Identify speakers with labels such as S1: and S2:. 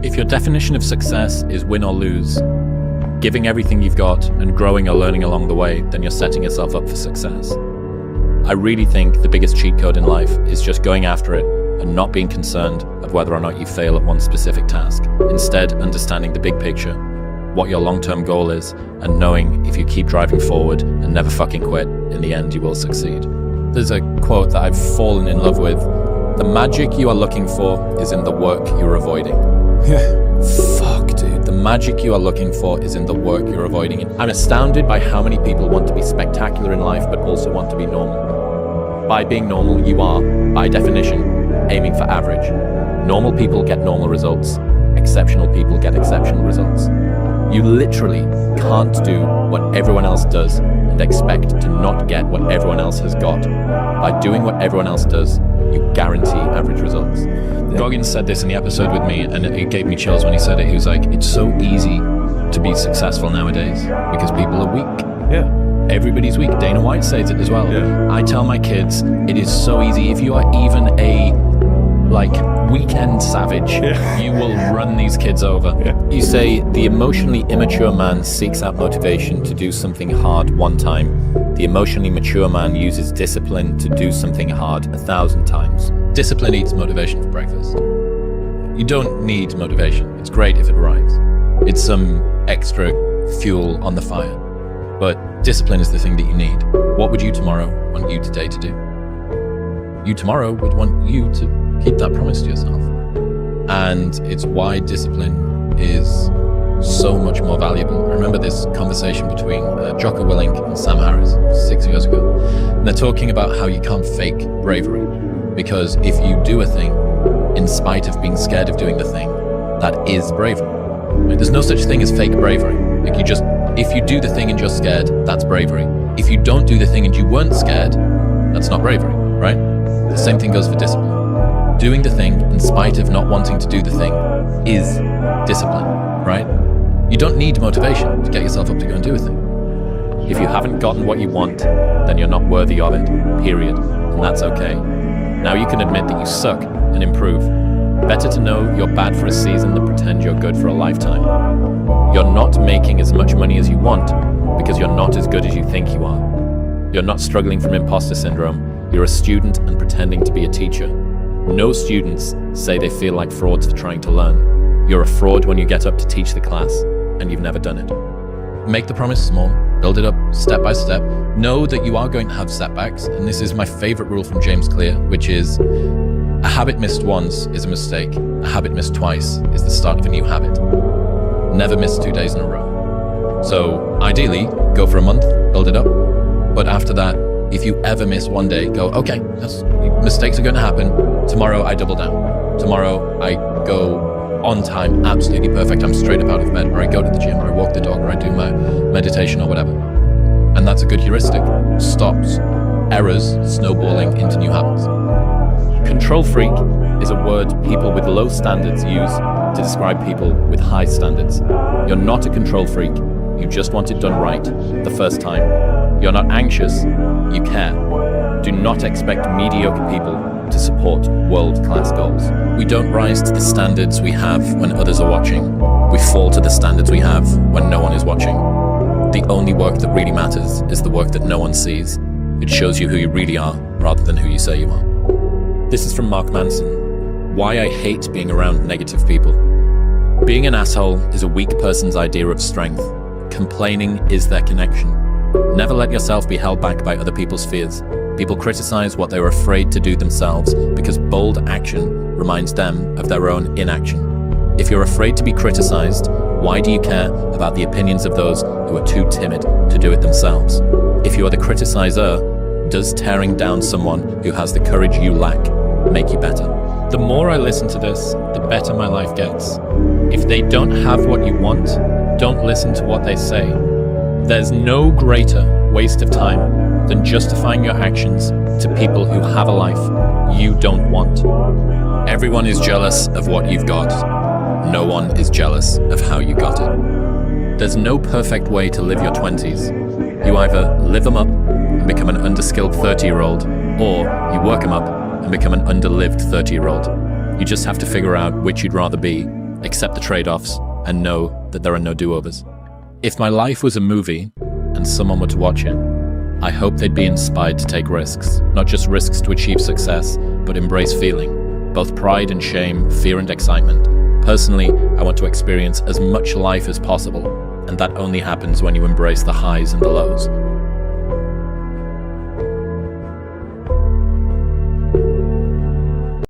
S1: If your definition of success is win or lose, giving everything you've got and growing or learning along the way, then you're setting yourself up for success. I really think the biggest cheat code in life is just going after it and not being concerned of whether or not you fail at one specific task. Instead, understanding the big picture, what your long-term goal is, and knowing if you keep driving forward and never fucking quit, in the end you will succeed. There's a quote that I've fallen in love with. The magic you are looking for is in the work you're avoiding.
S2: Yeah.
S1: Fuck, dude. The magic you are looking for is in the work you're avoiding. I'm astounded by how many people want to be spectacular in life but also want to be normal. By being normal, you are, by definition, aiming for average. Normal people get normal results. Exceptional people get exceptional results. You literally can't do what everyone else does and expect to not get what everyone else has got. By doing what everyone else does, you guarantee average results. Goggins said this in the episode with me, and it gave me chills when he said it. He was like, it's so easy to be successful nowadays because people are weak.
S2: Yeah.
S1: Everybody's weak. Dana White says it as well.
S2: Yeah.
S1: I tell my kids, it is so easy. If you are even a weekend savage, you will run these kids over.
S2: Yeah.
S1: You say the emotionally immature man seeks out motivation to do something hard one time. The emotionally mature man uses discipline to do something hard 1,000 times. Discipline eats motivation for breakfast. You don't need motivation. It's great if it arrives. It's some extra fuel on the fire. But discipline is the thing that you need. What would you tomorrow want you today to do? You tomorrow would want you to keep that promise to yourself. And it's why discipline is so much more valuable. I remember this conversation between Jocko Willink and Sam Harris 6 years ago. And they're talking about how you can't fake bravery. Because if you do a thing in spite of being scared of doing the thing, that is bravery. Right? There's no such thing as fake bravery. If you do the thing and you're scared, that's bravery. If you don't do the thing and you weren't scared, that's not bravery, right? The same thing goes for discipline. Doing the thing in spite of not wanting to do the thing is discipline, right? You don't need motivation to get yourself up to go and do a thing. If you haven't gotten what you want, then you're not worthy of it, period. And that's okay. Now you can admit that you suck and improve. Better to know you're bad for a season than pretend you're good for a lifetime. You're not making as much money as you want because you're not as good as you think you are. You're not struggling from imposter syndrome. You're a student and pretending to be a teacher. No students say they feel like frauds for trying to learn. You're a fraud when you get up to teach the class and you've never done it. Make the promise small, build it up step by step. Know that you are going to have setbacks, and this is my favorite rule from James Clear, which is a habit missed once is a mistake. A habit missed twice is the start of a new habit. Never miss 2 days in a row. So ideally, go for a month, build it up. But after that, if you ever miss one day, go, okay, mistakes are going to happen. Tomorrow I double down. Tomorrow I go on time, absolutely perfect. I'm straight up out of bed, or I go to the gym, or I walk the dog, or I do my meditation or whatever. And that's a good heuristic. Stops errors snowballing into new habits. Control freak is a word people with low standards use to describe people with high standards. You're not a control freak. You just want it done right the first time. You're not anxious. You care. Do not expect mediocre people to support world-class goals. We don't rise to the standards we have when others are watching. We fall to the standards we have when no one is watching. The only work that really matters is the work that no one sees. It shows you who you really are rather than who you say you are. This is from Mark Manson. Why I hate being around negative people. Being an asshole is a weak person's idea of strength. Complaining is their connection. Never let yourself be held back by other people's fears. People criticize what they were afraid to do themselves because bold action reminds them of their own inaction. If you're afraid to be criticized, why do you care about the opinions of those who are too timid to do it themselves? If you are the criticizer, does tearing down someone who has the courage you lack make you better? The more I listen to this, the better my life gets. If they don't have what you want, don't listen to what they say. There's no greater waste of time than justifying your actions to people who have a life you don't want. Everyone is jealous of what you've got. No one is jealous of how you got it. There's no perfect way to live your 20s. You either live them up and become an underskilled 30-year-old, or you work them up and become an underlived 30-year-old. You just have to figure out which you'd rather be accept the trade-offs, and know that there are no do-overs. If my life was a movie and someone were to watch it, I hope they'd be inspired to take risks, not just risks to achieve success, but embrace feeling, both pride and shame, fear and excitement. Personally, I want to experience as much life as possible, and that only happens when you embrace the highs and the lows.